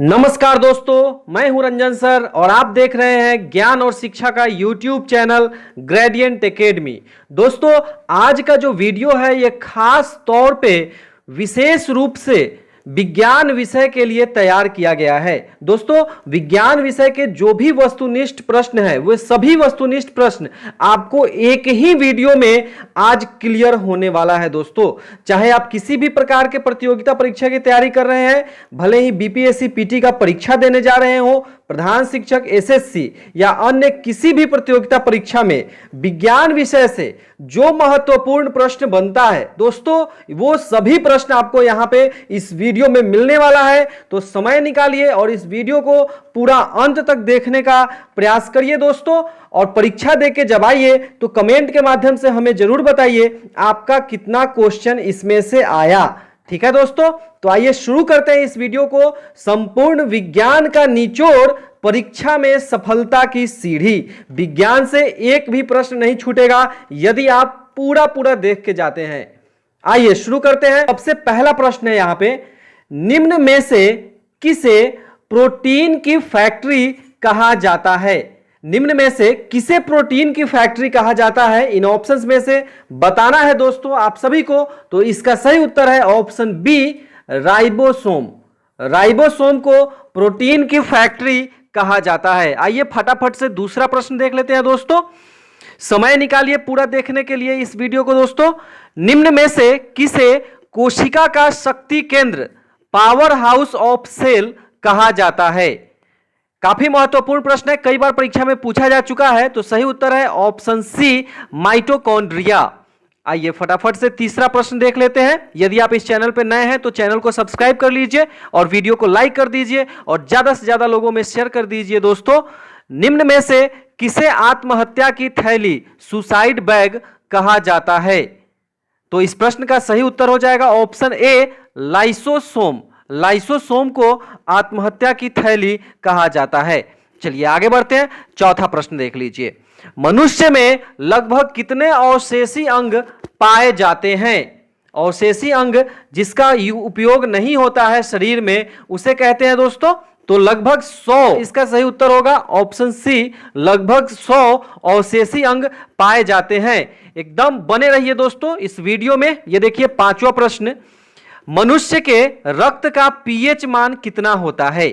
नमस्कार दोस्तों, मैं हूं रंजन सर और आप देख रहे हैं ज्ञान और शिक्षा का यूट्यूब चैनल ग्रेडियंट एकेडमी। दोस्तों, आज का जो वीडियो है ये खास तौर पे विशेष रूप से विज्ञान विषय के लिए तैयार किया गया है। दोस्तों, विज्ञान विषय के जो भी वस्तुनिष्ठ प्रश्न है वे सभी वस्तुनिष्ठ प्रश्न आपको एक ही वीडियो में आज क्लियर होने वाला है। दोस्तों, चाहे आप किसी भी प्रकार के प्रतियोगिता परीक्षा की तैयारी कर रहे हैं, भले ही बीपीएससी पीटी का परीक्षा देने जा रहे हो, प्रधान शिक्षक एसएससी या अन्य किसी भी प्रतियोगिता परीक्षा में विज्ञान विषय से जो महत्वपूर्ण प्रश्न बनता है दोस्तों, वो सभी प्रश्न आपको यहां पे इस वीडियो में मिलने वाला है। तो समय निकालिए और इस वीडियो को पूरा अंत तक देखने का प्रयास करिए दोस्तों। और परीक्षा देके जब आइए तो कमेंट के माध्यम से हमें जरूर बताइए आपका कितना क्वेश्चन इसमें से आया। ठीक है दोस्तों, तो आइए शुरू करते हैं इस वीडियो को। संपूर्ण विज्ञान का निचोड़, परीक्षा में सफलता की सीढ़ी। विज्ञान से एक भी प्रश्न नहीं छूटेगा यदि आप पूरा देख के जाते हैं। आइए शुरू करते हैं। सबसे पहला प्रश्न है यहां पे, निम्न में से किसे प्रोटीन की फैक्ट्री कहा जाता है? निम्न में से किसे प्रोटीन की फैक्ट्री कहा जाता है? इन ऑप्शंस में से बताना है दोस्तों आप सभी को। तो इसका सही उत्तर है ऑप्शन बी, राइबोसोम। राइबोसोम को प्रोटीन की फैक्ट्री कहा जाता है। आइए फटाफट से दूसरा प्रश्न देख लेते हैं दोस्तों। समय निकालिए पूरा देखने के लिए इस वीडियो को दोस्तों। निम्न में से किसे कोशिका का शक्ति केंद्र, पावर हाउस ऑफ सेल कहा जाता है? काफी महत्वपूर्ण प्रश्न है, कई बार परीक्षा में पूछा जा चुका है। तो सही उत्तर है ऑप्शन सी, माइटोकॉन्ड्रिया। आइए फटाफट से तीसरा प्रश्न देख लेते हैं। यदि आप इस चैनल पर नए हैं तो चैनल को सब्सक्राइब कर लीजिए और वीडियो को लाइक कर दीजिए और ज्यादा से ज्यादा लोगों में शेयर कर दीजिए दोस्तों। निम्न में से किसे आत्महत्या की थैली, सुसाइड बैग कहा जाता है? तो इस प्रश्न का सही उत्तर हो जाएगा ऑप्शन ए, लाइसोसोम। लाइसोसोम को आत्महत्या की थैली कहा जाता है। चलिए आगे बढ़ते हैं। चौथा प्रश्न देख लीजिए, मनुष्य में लगभग कितने अवशेषी अंग पाए जाते हैं? अवशेषी अंग जिसका उपयोग नहीं होता है शरीर में उसे कहते हैं दोस्तों। तो लगभग 100 इसका सही उत्तर होगा ऑप्शन सी, लगभग 100 अवशेषी अंग पाए जाते हैं। एकदम बने रहिए दोस्तों इस वीडियो में। ये देखिए पांचवा प्रश्न, मनुष्य के रक्त का पीएच मान कितना होता है?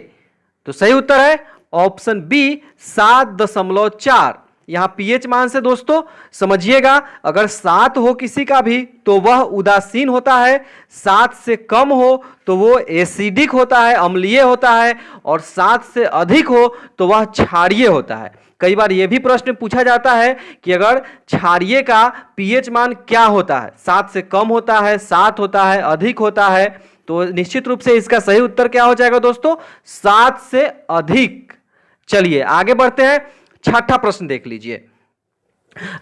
तो सही उत्तर है ऑप्शन बी, 7.4। यहां पीएच मान से दोस्तों समझिएगा, अगर 7 हो किसी का भी तो वह उदासीन होता है, 7 से कम हो तो वो एसिडिक होता है, अम्लीय होता है, और 7 से अधिक हो तो वह क्षारीय होता है। कई बार यह भी प्रश्न पूछा जाता है कि अगर क्षारीय का पीएच मान क्या होता है, 7 से कम होता है, 7 होता है, अधिक होता है? तो निश्चित रूप से इसका सही उत्तर क्या हो जाएगा दोस्तों, 7 से अधिक। चलिए आगे बढ़ते हैं। छठा प्रश्न देख लीजिए,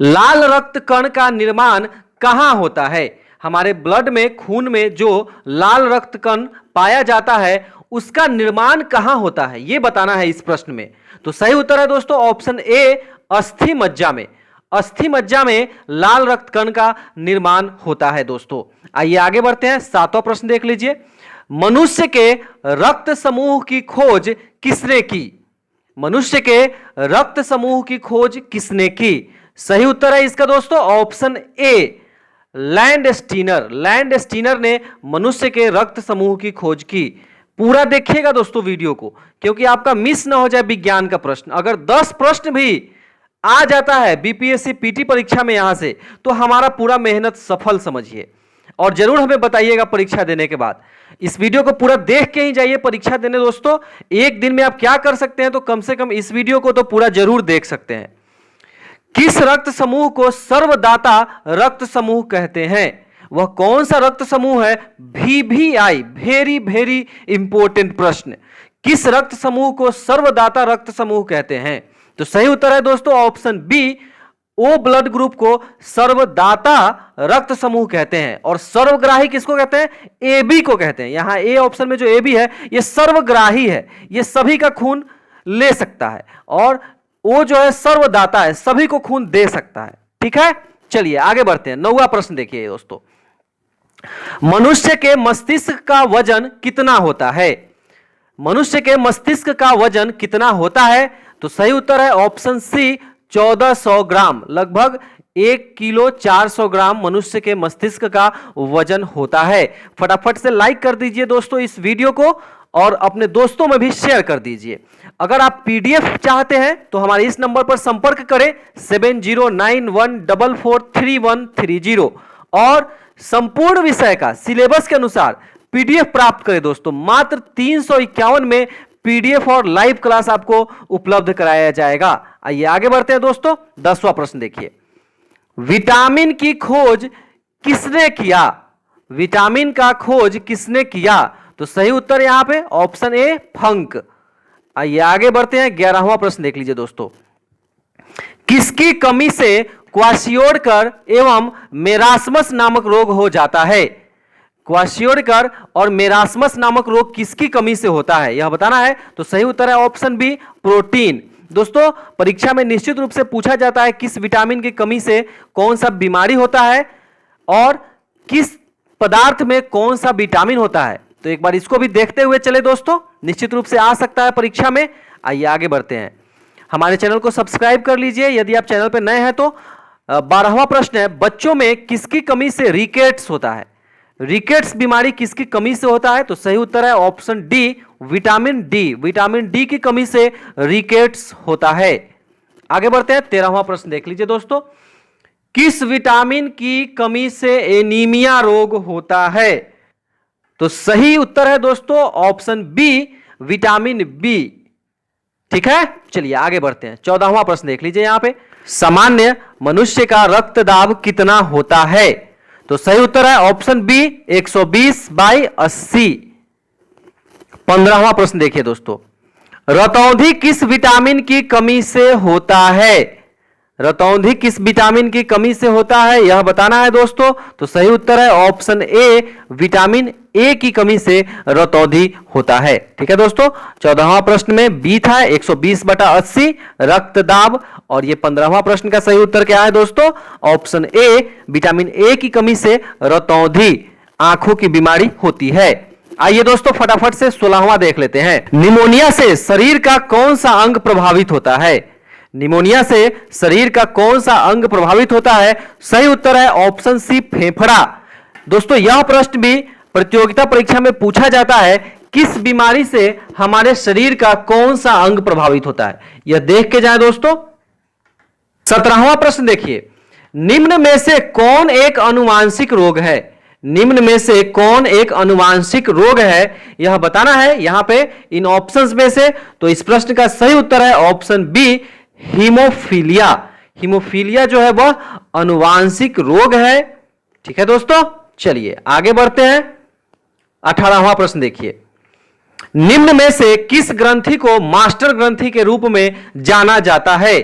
लाल रक्त कण का निर्माण कहां होता है? हमारे ब्लड में, खून में जो लाल रक्त कण पाया जाता है उसका निर्माण कहां होता है ये बताना है इस प्रश्न में। तो सही उत्तर है दोस्तों ऑप्शन ए, अस्थि मज्जा में। अस्थि मज्जा में लाल रक्त कण का निर्माण होता है दोस्तों। आइए आगे बढ़ते हैं। सातवां प्रश्न देख लीजिए, मनुष्य के रक्त समूह की खोज किसने की? मनुष्य के रक्त समूह की खोज किसने की? सही उत्तर है इसका दोस्तों option A, land Steiner. Land Steiner ने मनुष्य के रक्त समूह की खोज की। पूरा देखिएगा दोस्तों वीडियो को, क्योंकि आपका मिस ना हो जाए विज्ञान का प्रश्न। अगर 10 प्रश्न भी आ जाता है बीपीएससी पीटी परीक्षा में यहां से, तो हमारा पूरा मेहनत सफल समझिए। और जरूर हमें बताइएगा परीक्षा देने के बाद। इस वीडियो को पूरा देख के ही जाइए परीक्षा देने दोस्तों। एक दिन में आप क्या कर सकते हैं, तो कम से कम इस वीडियो को तो पूरा जरूर देख सकते हैं। किस रक्त समूह को सर्वदाता रक्त समूह कहते हैं? वह कौन सा रक्त समूह है? VVI, वेरी वेरी इंपॉर्टेंट प्रश्न। किस रक्त समूह को सर्वदाता रक्त समूह कहते हैं? तो सही उत्तर है दोस्तों option B, O blood group को सर्वदाता रक्त समूह कहते हैं। और सर्वग्राही किसको कहते हैं? AB को कहते हैं। यहां ए ऑप्शन में जो AB है ये सर्वग्राही है, ये सभी का खून ले सकता है, और ओ जो है सर्वदाता है, सभी को खून दे सकता है। ठीक है, चलिए आगे बढ़ते हैं। 9वां प्रश्न देखिए दोस्तों, मनुष्य के मस्तिष्क का वजन कितना होता है? मनुष्य के मस्तिष्क का वजन कितना होता है? तो सही उत्तर है ऑप्शन सी 1400 ग्राम। लगभग 1 किलो 400 ग्राम मनुष्य के मस्तिष्क का वजन होता है। फटाफट से लाइक कर दीजिए दोस्तों इस वीडियो को और अपने दोस्तों में भी शेयर कर दीजिए। अगर आप पीडीएफ चाहते हैं तो हमारे इस नंबर पर संपर्क करें 7091443130 और संपूर्ण विषय का सिलेबस के अनुसार पीडीएफ प्राप्त करें दोस्तों। मात्र 351 में पीडीएफ और लाइव क्लास आपको उपलब्ध कराया जाएगा। आइए आगे बढ़ते हैं दोस्तों। 10वां प्रश्न देखिए, विटामिन की खोज किसने किया? विटामिन का खोज किसने किया? तो सही उत्तर यहां पे ऑप्शन ए फंक। आइए आगे बढ़ते हैं। 11वां प्रश्न देख लीजिए दोस्तों, किसकी कमी से क्वाशियोडकर एवं मेरास्मस नामक रोग हो जाता है? क्वाशियोडकर और मेरास्मस नामक रोग किसकी कमी से होता है यह बताना है। तो सही उत्तर है ऑप्शन बी प्रोटीन। दोस्तों परीक्षा में निश्चित रूप से पूछा जाता है किस विटामिन की कमी से कौन सा बीमारी होता है और किस पदार्थ में कौन सा विटामिन होता है। तो एक बार इसको भी देखते हुए चले दोस्तों, निश्चित रूप से आ सकता है परीक्षा में। आइए आगे बढ़ते हैं। हमारे चैनल को सब्सक्राइब कर लीजिए यदि आप चैनल पर नए हैं तो। 12वां प्रश्न है, बच्चों में किसकी कमी से रिकेट्स होता है? रिकेट्स बीमारी किसकी कमी से होता है? तो सही उत्तर है option D vitamin D. Vitamin D की कमी से रिकेट्स होता है। आगे बढ़ते हैं। 13वां प्रश्न देख लीजिए दोस्तों, किस विटामिन की कमी से एनीमिया रोग होता है? तो सही उत्तर है दोस्तों ऑप्शन बी विटामिन बी। ठीक है, चलिए आगे बढ़ते हैं। 14वां प्रश्न देख लीजिए यहां पे, सामान्य मनुष्य का रक्त दाब कितना होता है? तो सही उत्तर है ऑप्शन बी 120/80। 15वां प्रश्न देखिए दोस्तों, रतौंधी किस विटामिन की कमी से होता है? रतौंधी किस विटामिन की कमी से होता है यह बताना है दोस्तों। तो सही उत्तर है ऑप्शन ए विटामिन ए की कमी से रतौंधी होता है। ठीक है दोस्तों, 14वां प्रश्न में बी था 120/80 रक्तदाब, और ये 15वां प्रश्न का सही उत्तर क्या है दोस्तों? ऑप्शन ए विटामिन ए की कमी से रतौंधी आंखों की बीमारी होती है। आइए दोस्तों फटाफट से 16वां देख लेते हैं। निमोनिया से शरीर का कौन सा अंग प्रभावित होता है? निमोनिया से शरीर का कौन सा अंग प्रभावित होता है? सही उत्तर है ऑप्शन सी फेफड़ा। दोस्तों यह प्रश्न भी प्रतियोगिता परीक्षा में पूछा जाता है, किस बीमारी से हमारे शरीर का कौन सा अंग प्रभावित होता है, यह देख के जाए दोस्तों। 17वां प्रश्न देखिए, निम्न में से कौन एक आनुवांशिक रोग है? निम्न में से कौन एक आनुवांशिक रोग है यह बताना है यहां पे इन ऑप्शंस में से। तो इस प्रश्न का सही उत्तर है ऑप्शन बी हीमोफीलिया। हीमोफीलिया जो है वह आनुवांशिक रोग है। ठीक है दोस्तों, चलिए आगे बढ़ते हैं। 18वां प्रश्न देखिए, निम्न में से किस ग्रंथि को मास्टर ग्रंथि के रूप में जाना जाता है?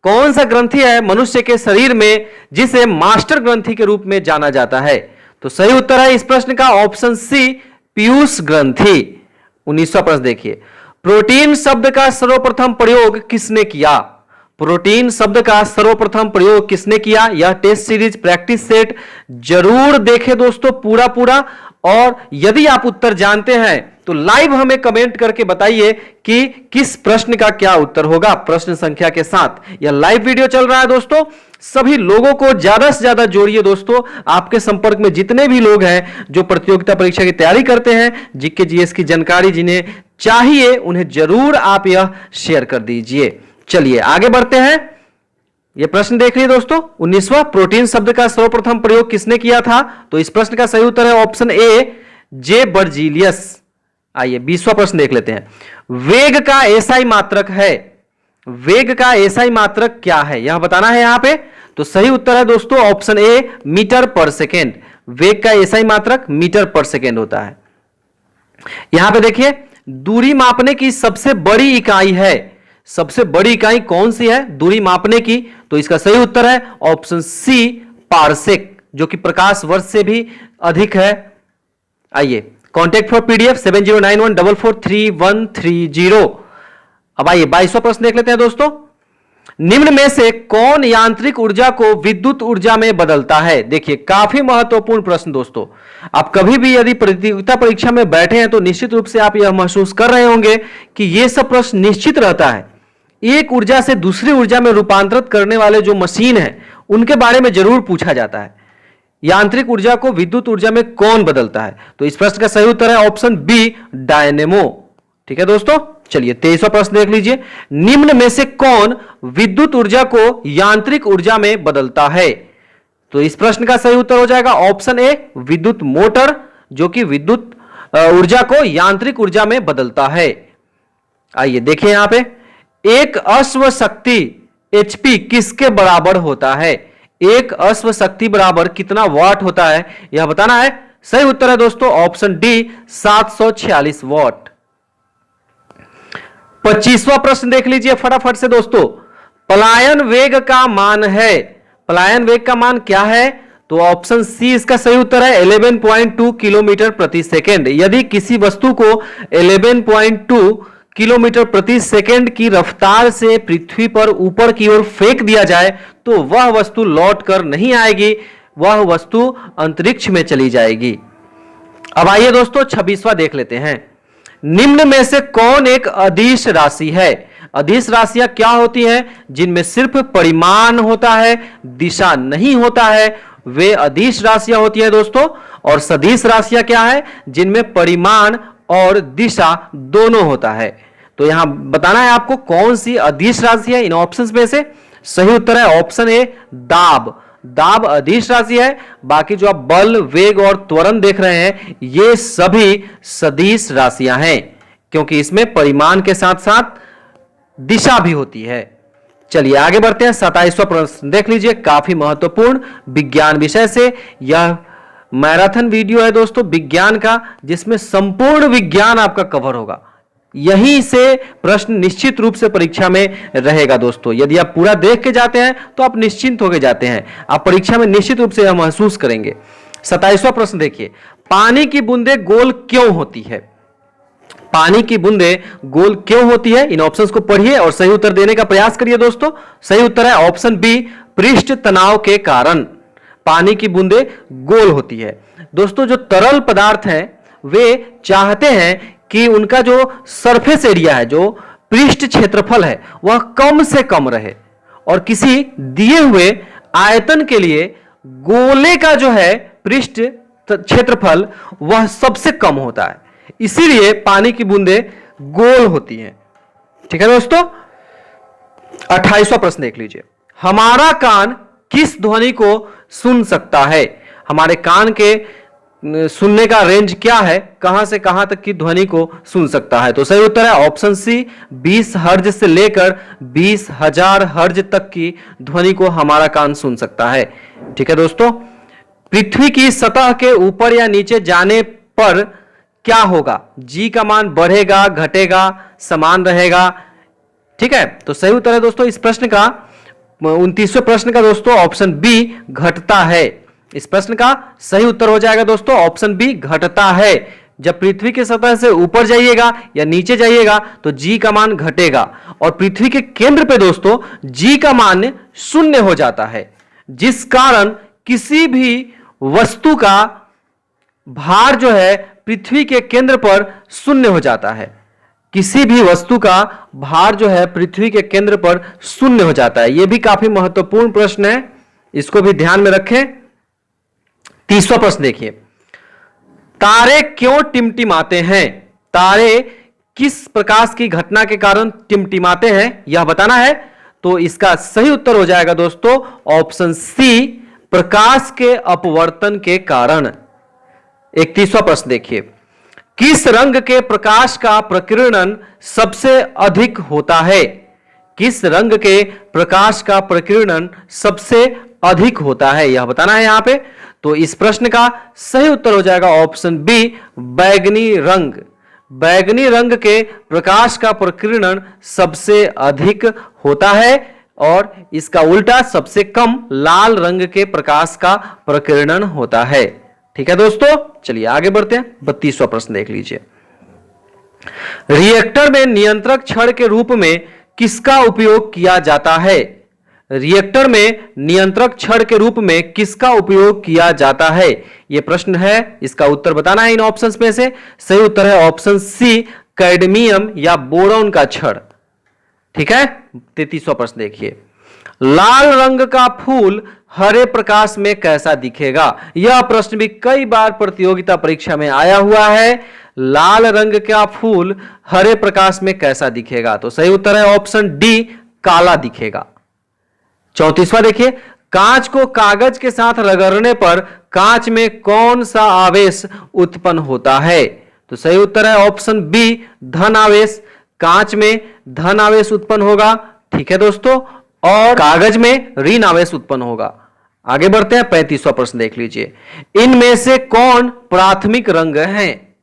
कौन सा ग्रंथि है मनुष्य के शरीर में जिसे मास्टर ग्रंथि के रूप में जाना जाता है? तो सही उत्तर है इस प्रश्न का ऑप्शन सी पीयूष ग्रंथि। 19वां प्रश्न देखिए, प्रोटीन शब्द का सर्वप्रथम प्रयोग किसने किया? प्रोटीन शब्द का सर्वप्रथम प्रयोग किसने किया? यह टेस्ट सीरीज प्रैक्टिस सेट जरूर देखें दोस्तों पूरा, और यदि आप उत्तर जानते हैं तो लाइव हमें कमेंट करके बताइए कि किस प्रश्न का क्या उत्तर होगा प्रश्न संख्या के साथ। यह लाइव वीडियो चल रहा है दोस्तों, सभी लोगों को ज्यादा से ज्यादा जोड़िए दोस्तों। आपके संपर्क में जितने भी लोग हैं जो प्रतियोगिता परीक्षा की तैयारी करते हैं, जीके जीएस की जानकारी जिन्हें चाहिए, उन्हें जरूर आप यह शेयर कर दीजिए। चलिए आगे बढ़ते हैं। यह प्रश्न देख लीजिए दोस्तों, 19वां, प्रोटीन शब्द का सर्वप्रथम प्रयोग किसने किया था? तो इस प्रश्न का सही उत्तर है ऑप्शन ए जे बर्जीलियस। आइए 20वां प्रश्न देख लेते हैं, वेग का एसआई मात्रक है। वेग का एसआई मात्रक क्या है यह बताना है यहां पे। तो सही उत्तर है दोस्तों ऑप्शन ए मीटर पर सेकेंड। वेग का एसआई मात्रक मीटर पर सेकेंड होता है। यहां पे देखिए, दूरी मापने की सबसे बड़ी इकाई है। सबसे बड़ी इकाई कौन सी है दूरी मापने की? तो इसका सही उत्तर है ऑप्शन सी पारसेक, जो कि प्रकाश वर्ष से भी अधिक है। आइए, कॉन्टैक्ट फॉर पीडीएफ 7091443130। अब आइए 22वां प्रश्न देख लेते हैं दोस्तों, निम्न में से कौन यांत्रिक ऊर्जा को विद्युत ऊर्जा में बदलता है? देखिए, काफी महत्वपूर्ण प्रश्न दोस्तों। आप कभी भी यदि प्रतियोगिता परीक्षा में बैठे हैं तो निश्चित रूप से आप यह महसूस कर रहे होंगे कि यह सब प्रश्न निश्चित रहता है। एक ऊर्जा से दूसरी ऊर्जा में रूपांतरित करने वाले जो मशीन है उनके बारे में जरूर पूछा जाता है। यांत्रिक ऊर्जा को विद्युत ऊर्जा में कौन बदलता है? तो इस प्रश्न का सही उत्तर है ऑप्शन बी, डायनेमो। ठीक है दोस्तों, चलिए 23वां प्रश्न देख लीजिए। निम्न में से कौन विद्युत ऊर्जा को यांत्रिक ऊर्जा में बदलता है? तो इस प्रश्न का सही उत्तर हो जाएगा ऑप्शन ए, विद्युत मोटर, जो कि विद्युत ऊर्जा को यांत्रिक ऊर्जा में बदलता है। आइए देखिए यहां पे, एक अश्व शक्ति एचपी किसके बराबर होता है? एक अश्व शक्ति बराबर कितना वाट होता है यह बताना है। सही उत्तर है दोस्तों ऑप्शन डी, 746 वाट। 25वां प्रश्न देख लीजिए फटाफट से दोस्तों। पलायन वेग का मान है, पलायन वेग का मान क्या है? तो ऑप्शन सी इसका सही उत्तर है 11.2 किलोमीटर प्रति सेकेंड। यदि किसी वस्तु को 11.2 किलोमीटर प्रति सेकेंड की रफ्तार से पृथ्वी पर ऊपर की ओर फेंक दिया जाए तो वह वस्तु लौट कर नहीं आएगी, वह वस्तु अंतरिक्ष में चली जाएगी। अब आइए दोस्तों 26वां देख लेते हैं। निम्न में से कौन एक अदिश राशि है? अदिश राशियां क्या होती हैं? जिनमें सिर्फ परिमाण होता है, दिशा नहीं होता है, वे अदिश राशियां होती है दोस्तों। और सदिश राशियां क्या है? जिनमें परिमाण और दिशा दोनों होता है। तो यहां बताना है आपको कौन सी अदिश राशि है इन ऑप्शंस में से। सही उत्तर है ऑप्शन ए, दाब। दाब अदिश राशि है। बाकी जो आप बल, वेग और त्वरण देख रहे हैं ये सभी सदिश राशियां हैं, क्योंकि इसमें परिमाण के साथ साथ दिशा भी होती है। चलिए आगे बढ़ते हैं। 27वां प्रश्न देख लीजिए, काफी महत्वपूर्ण विज्ञान विषय से। यह मैराथन वीडियो है दोस्तों विज्ञान का, जिसमें संपूर्ण विज्ञान आपका कवर होगा। यहीं से प्रश्न निश्चित रूप से परीक्षा में रहेगा दोस्तों। यदि आप पूरा देख के जाते हैं तो आप निश्चिंत होकर जाते हैं, आप परीक्षा में निश्चित रूप से यह महसूस करेंगे। 27वां प्रश्न देखिए, पानी की बूंदें गोल क्यों होती है? पानी की बूंदें गोल क्यों होती है? इन ऑप्शंस को पढ़िए और सही उत्तर देने का प्रयास करिए दोस्तों। सही उत्तर है ऑप्शन बी, पृष्ठ तनाव के कारण पानी की बूंदें गोल होती है। दोस्तों जो तरल पदार्थ हैं वे चाहते हैं कि उनका जो सरफेस एरिया है, जो पृष्ठ क्षेत्रफल है, वह कम से कम रहे और किसी दिए हुए आयतन के लिए गोले का जो है पृष्ठ क्षेत्रफल वह सबसे कम होता है, इसीलिए पानी की बूंदें गोल होती हैं। ठीक है दोस्तों। 28वां प्रश्न देख लीजिए, हमारा कान किस ध्वनि को सुन सकता है? हमारे कान के सुनने का रेंज क्या है, कहां से कहां तक की ध्वनि को सुन सकता है? तो सही उत्तर है ऑप्शन सी, 20 हर्ज से लेकर 20,000 हर्ज तक की ध्वनि को हमारा कान सुन सकता है। ठीक है दोस्तों। पृथ्वी की सतह के ऊपर या नीचे जाने पर क्या होगा? जी का मान बढ़ेगा, घटेगा, समान रहेगा? ठीक है, तो सही उत्तर है दोस्तों इस प्रश्न का, 29वें प्रश्न का दोस्तों ऑप्शन बी, घटता है। इस प्रश्न का सही उत्तर हो जाएगा दोस्तों ऑप्शन बी, घटता है। जब पृथ्वी की सतह से ऊपर जाइएगा या नीचे जाइएगा तो जी का मान घटेगा और पृथ्वी के केंद्र पे दोस्तों जी का मान शून्य हो जाता है, जिस कारण किसी भी वस्तु का भार जो है पृथ्वी के केंद्र पर शून्य हो जाता है। किसी भी वस्तु का भार जो है पृथ्वी के केंद्र पर शून्य हो जाता है। यह भी काफी महत्वपूर्ण प्रश्न है, इसको भी ध्यान में रखें। 30वां प्रश्न देखिए, तारे क्यों टिमटिमाते हैं? तारे किस प्रकाश की घटना के कारण टिमटिमाते हैं यह बताना है। तो इसका सही उत्तर हो जाएगा दोस्तों ऑप्शन सी, प्रकाश के अपवर्तन के कारण। 31वां प्रश्न देखिए, किस रंग के प्रकाश का प्रकीर्णन सबसे अधिक होता है? किस रंग के प्रकाश का प्रकीर्णन सबसे अधिक होता है यह बताना है यहां पे। तो इस प्रश्न का सही उत्तर हो जाएगा ऑप्शन बी, बैगनी रंग। बैगनी रंग के प्रकाश का प्रकीर्णन सबसे अधिक होता है और इसका उल्टा सबसे कम लाल रंग के प्रकाश का प्रकीर्णन होता है। ठीक है दोस्तों, चलिए आगे बढ़ते हैं। 32वां प्रश्न देख लीजिए, रिएक्टर में नियंत्रक छड़ के रूप में किसका उपयोग किया जाता है? रिएक्टर में नियंत्रक छड़ के रूप में किसका उपयोग किया जाता है? यह प्रश्न है, इसका उत्तर बताना है इन ऑप्शंस में से। सही उत्तर है ऑप्शन सी, कैडमियम या बोरॉन का छड़। ठीक है, 33वां प्रश्न देखिए, लाल रंग का फूल हरे प्रकाश में कैसा दिखेगा? यह प्रश्न भी कई बार प्रतियोगिता परीक्षा में आया हुआ है। लाल रंग का फूल हरे प्रकाश में कैसा दिखेगा? तो सही उत्तर है ऑप्शन डी, काला दिखेगा। 34वां देखिए, कांच को कागज के साथ रगड़ने पर कांच में कौन सा आवेश उत्पन्न होता है? तो सही उत्तर है ऑप्शन बी, धन आवेश। कांच में धन आवेश उत्पन्न होगा। ठीक है दोस्तों, और कागज में ऋण आवेश उत्पन्न होगा। आगे बढ़ते हैं, 35वां प्रश्न देख लीजिए, इनमें से कौन प्राथमिक रंग हैं?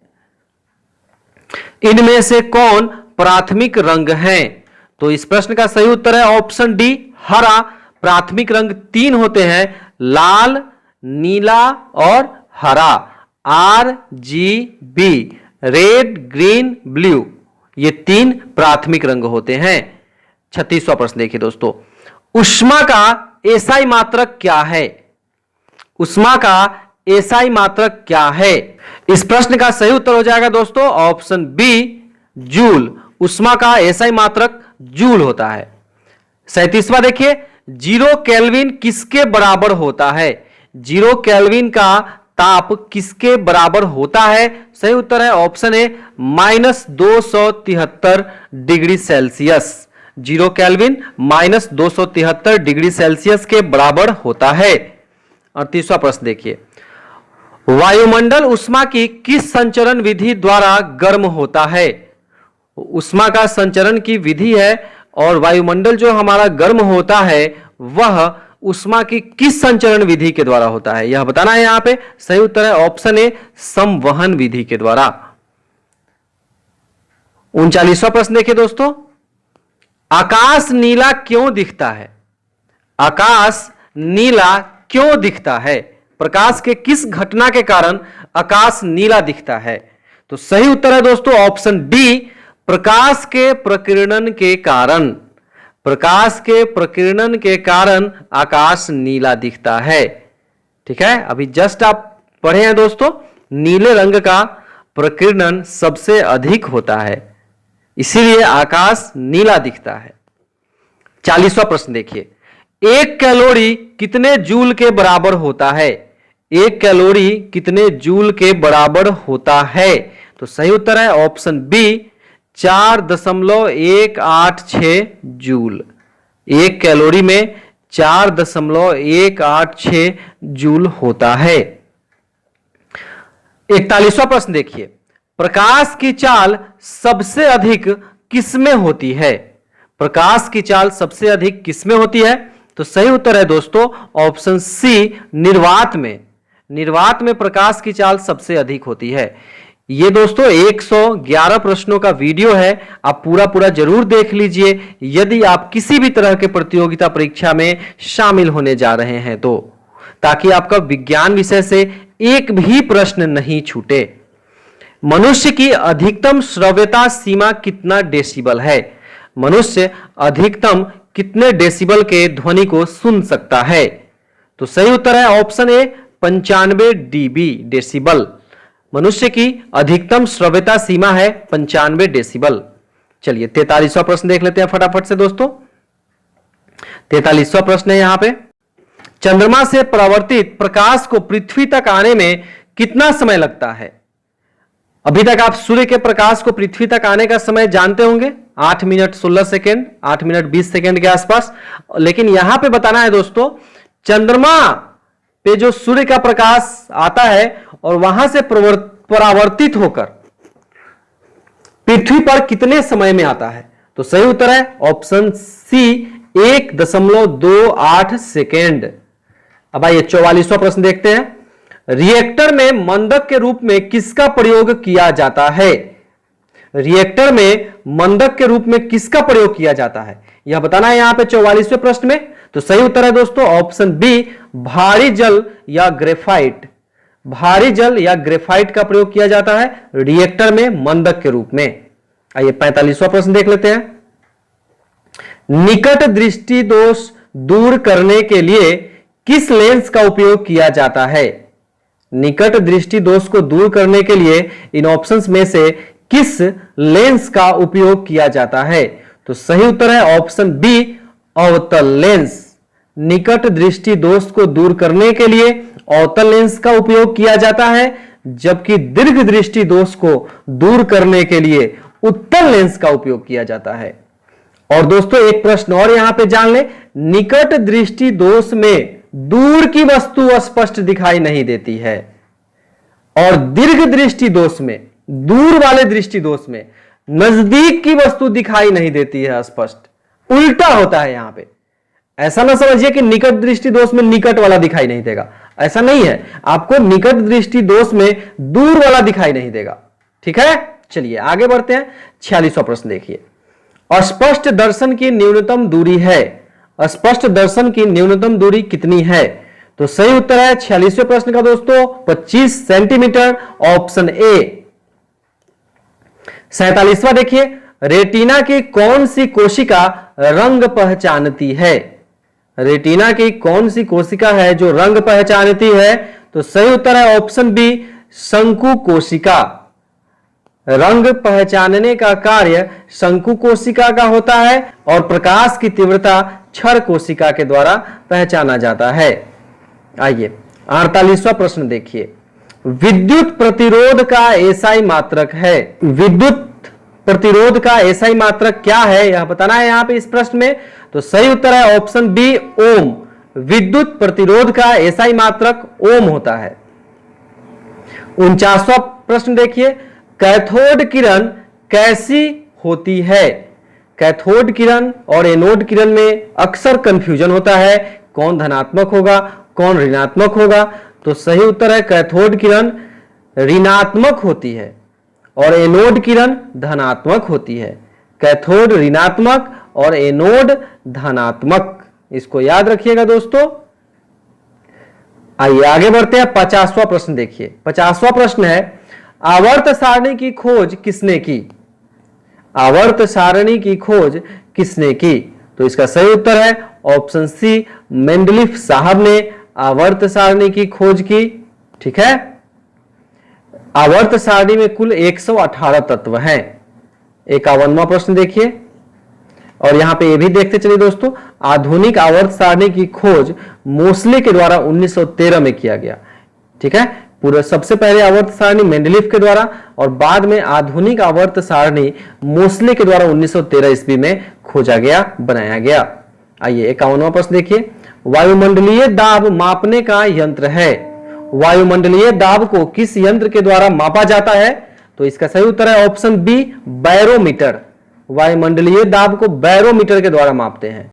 इनमें से कौन प्राथमिक रंग हैं? तो इस प्रश्न का सही उत्तर है ऑप्शन डी, हरा। प्राथमिक रंग 3 होते हैं, लाल, नीला और हरा। RGB, रेड, ग्रीन, ब्लू, ये 3 प्राथमिक रंग होते हैं। 36वां प्रश्न देखिए दोस्तों, ऊष्मा का एसआई मात्रक क्या है? ऊष्मा का एसआई मात्रक क्या है? इस प्रश्न का सही उत्तर हो जाएगा दोस्तों ऑप्शन बी, जूल। ऊष्मा का एसआई मात्रक जूल होता है। 37वां देखिए, 0 केल्विन किसके बराबर होता है? 0 केल्विन का ताप किसके बराबर होता है? सही उत्तर है option A, -273 degree Celsius. 0 kelvin -273 degree Celsius के बराबर होता है। 38वां प्रश्न देखिए, वायुमंडल ऊष्मा की किस संचरण विधि द्वारा गर्म होता है? ऊष्मा का संचरण की विधि है, और वायुमंडल जो हमारा गर्म होता है वह ऊष्मा की किस संचरण विधि के द्वारा होता है, यह बताना है यहां पे। सही उत्तर है ऑप्शन ए, संवहन विधि के द्वारा। 39वां प्रश्न देखिए दोस्तों, आकाश नीला क्यों दिखता है? आकाश नीला क्यों दिखता है? प्रकाश के किस घटना के कारण आकाश नीला दिखता है? तो सही उत्तर है दोस्तों ऑप्शन डी, प्रकाश के प्रकीर्णन के कारण। प्रकाश के प्रकीर्णन के कारण आकाश नीला दिखता है। ठीक है, अभी जस्ट आप पढ़े हैं दोस्तों, नीले रंग का प्रकीर्णन सबसे अधिक होता है, इसीलिए आकाश नीला दिखता है। 40वां प्रश्न देखिए, 1 कैलोरी कितने जूल के बराबर होता है? 1 कैलोरी कितने जूल के बराबर होता है? तो सही उत्तर है ऑप्शन बी, 4.186 जूल। 1 कैलोरी में 4.186 जूल होता है। 41वां प्रश्न देखिए, प्रकाश की चाल सबसे अधिक किसमें होती है? प्रकाश की चाल सबसे अधिक किसमें होती है? तो सही उत्तर है दोस्तों ऑप्शन सी, निर्वात में। निर्वात में प्रकाश की चाल सबसे अधिक होती है। ये दोस्तों 111 प्रश्नों का वीडियो है, आप पूरा जरूर देख लीजिए यदि आप किसी भी तरह के प्रतियोगिता परीक्षा में शामिल होने जा रहे हैं तो, ताकि आपका विज्ञान विषय से एक भी प्रश्न नहीं छूटे। मनुष्य की अधिकतम श्रव्यता सीमा कितना डेसिबल है? मनुष्य अधिकतम कितने डेसिबल के ध्वनि को सुन सकता है? तो सही उत्तर है ऑप्शन ए, 95 डीबी, डेसिबल। मनुष्य की अधिकतम श्रव्यता सीमा है 95 डेसिबल। चलिए 43वां प्रश्न देख लेते हैं फटाफट से दोस्तों। 43वां प्रश्न है यहां पे, चंद्रमा से परावर्तित प्रकाश को पृथ्वी तक आने में कितना समय लगता है? अभी तक आप सूर्य के प्रकाश को पृथ्वी तक आने का समय जानते होंगे, 8 मिनट 16 सेकेंड, 8 मिनट 20 सेकेंड के आसपास। लेकिन यहां पे बताना है दोस्तों, चंद्रमा पे जो सूर्य का प्रकाश आता है और वहां से परावर्तित होकर पृथ्वी पर कितने समय में आता है? तो सही उत्तर है ऑप्शन सी, 1.28 सेकेंड। अब आइए 44वां प्रश्न देखते हैं, रिएक्टर में मंदक के रूप में किसका प्रयोग किया जाता है? रिएक्टर में मंदक के रूप में किसका प्रयोग किया जाता है, यह बताना है यहां पे 44वें प्रश्न में। तो सही उत्तर है दोस्तों ऑप्शन बी, भारी जल या ग्रेफाइट। भारी जल या ग्रेफाइट का प्रयोग किया जाता है रिएक्टर में मंदक के रूप में। आइए 45वां प्रश्न देख लेते हैं। निकट दृष्टि दोष दूर करने के लिए किस लेंस का उपयोग किया जाता है? निकट दृष्टि दोष को दूर करने के लिए इन ऑप्शंस में से किस लेंस का उपयोग किया जाता है? तो सही उत्तर है ऑप्शन बी, अवतल लेंस। निकट दृष्टि दोष को दूर करने के लिए अवतल लेंस का उपयोग किया जाता है, जबकि दीर्घ दृष्टि दोष को दूर करने के लिए उत्तल लेंस का उपयोग किया जाता है। और दोस्तों एक प्रश्न और यहां पे जान ले, निकट दृष्टि दोष में दूर की वस्तु स्पष्ट दिखाई नहीं देती है और दीर्घ दृष्टि दोष में, दूर वाले दृष्टि दोष में नजदीक की वस्तु दिखाई नहीं देती है स्पष्ट। उल्टा होता है यहां पे। ऐसा ना समझिए कि निकट दृष्टि दोष में निकट वाला दिखाई नहीं देगा, ऐसा नहीं है। आपको निकट दृष्टि दोष में दूर वाला दिखाई नहीं देगा। ठीक है, चलिए आगे बढ़ते हैं। 46वां प्रश्न देखिए, अस्पष्ट दर्शन की न्यूनतम दूरी है, अस्पष्ट दर्शन की न्यूनतम दूरी कितनी है? तो सही उत्तर है 46वें प्रश्न का दोस्तों 25 सेंटीमीटर, ऑप्शन ए। 47वां देखिए, रेटिना की कौन सी कोशिका रंग पहचानती है? रेटिना की कौन सी कोशिका है जो रंग पहचानती है? तो सही उत्तर है ऑप्शन बी, शंकु कोशिका। रंग पहचानने का कार्य शंकु कोशिका का होता है और प्रकाश की तीव्रता क्षर कोशिका के द्वारा पहचाना जाता है। आइए 48वां प्रश्न देखिए, विद्युत प्रतिरोध का एसआई मात्रक है। विद्युत प्रतिरोध का एसआई मात्रक क्या है यह बताना है यहां पे इस प्रश्न में। तो सही उत्तर है ऑप्शन बी, ओम। विद्युत प्रतिरोध का एसआई मात्रक ओम होता है। 49वां प्रश्न देखिए, कैथोड किरण कैसी होती है? कैथोड किरण और एनोड किरण में अक्सर कंफ्यूजन होता है, कौन धनात्मक होगा कौन ऋणात्मक होगा? तो सही उत्तर है कैथोड किरण ऋणात्मक होती है और एनोड किरण धनात्मक होती है। कैथोड ऋणात्मक और एनोड धनात्मक, इसको याद रखिएगा दोस्तों। आइए आगे बढ़ते हैं। 50वां प्रश्न देखिए, 50वां प्रश्न है, आवर्त सारणी की खोज किसने की? आवर्त सारणी की खोज किसने की? तो इसका सही उत्तर है ऑप्शन सी, मेंडलीफ साहब ने आवर्त सारणी की खोज की। ठीक है, आवर्त सारणी में कुल 118 तत्व हैं। 51वां प्रश्न देखिए, और यहां पे ये भी देखते चलिए दोस्तों, आधुनिक आवर्त सारणी की खोज मोसले के द्वारा 1913 में किया गया। ठीक है, पूरा सबसे पहले आवर्त सारणी मेंडलीफ के द्वारा और बाद में आधुनिक आवर्त सारणी मोसले के द्वारा 1913 ईस्वी में खोजा गया, बनाया गया। आइए 51वां प्रश्न देखिए, वायुमंडलीय दाब मापने का यंत्र है। वायुमंडलीय दाब को किस यंत्र के द्वारा मापा जाता है? तो इसका सही उत्तर है ऑप्शन बी, बैरोमीटर। वायुमंडलीय दाब को बैरोमीटर के द्वारा मापते हैं।